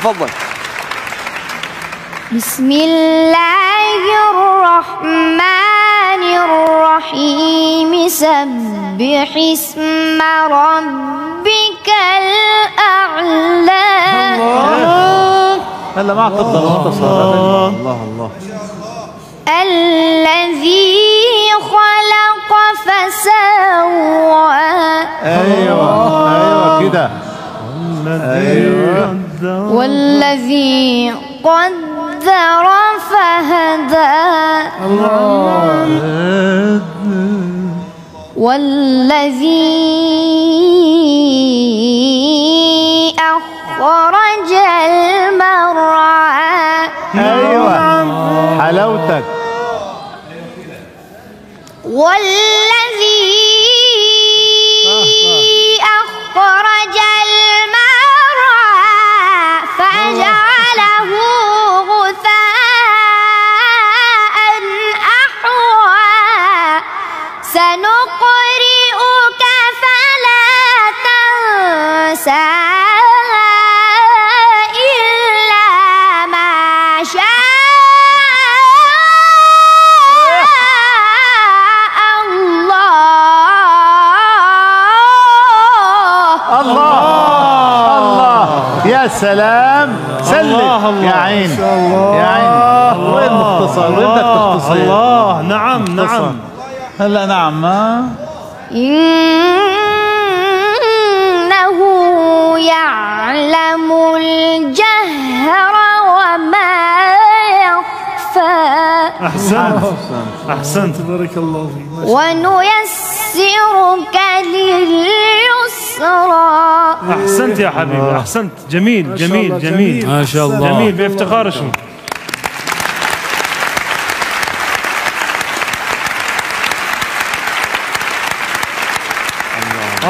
تفضل. بسم الله الرحمن الرحيم سبح اسم ربك الأعلى. هلا ما تفضل مختصر. الله الذي خلق فسوى. ايوه كده. والذي قدر فهدى. والذي أخرج المرعى. ايوه حلاوتك. والذي أخرج المرعى فجعله غثاء أحوى. سنقرئك فلا تنسى إلا ما شاء الله. يا سلام. سلم يا عيني يا عيني. وين مختصر؟ وين بدك تختصر؟ الله. نعم نعم. هلا نعم. إنه يعلم الجهر وما يخفى. أحسنت بارك الله فيك. ونيسرك لليسرى. أحسنت يا حبيبي أحسنت. جميل جميل جميل ما شاء الله. جميل بافتخار. شو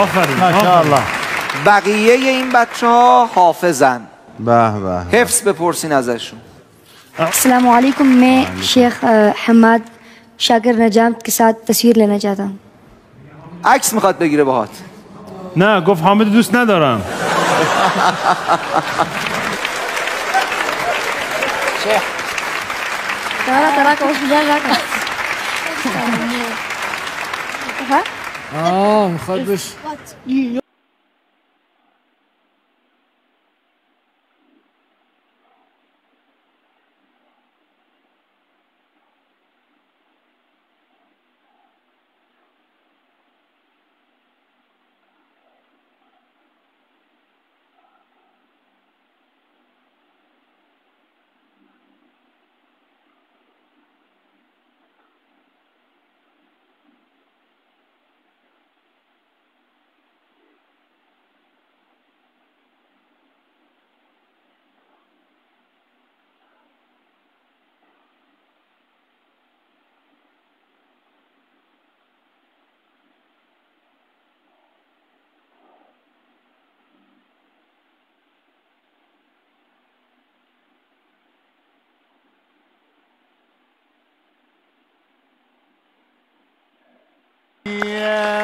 آفرین. ما شاء الله. بقیه این بچه ها حافظن. به حفظ بپرسین ازشون. السلام علیکم. میں شیخ حماد شاگرد نجات کے ساتھ تصویر لینا چاہتا ہوں. عکس میخواد بگیره باهات. نه گفت حامد دوست ندارم. شیخ تراك وش بجاك مخبش. Yeah.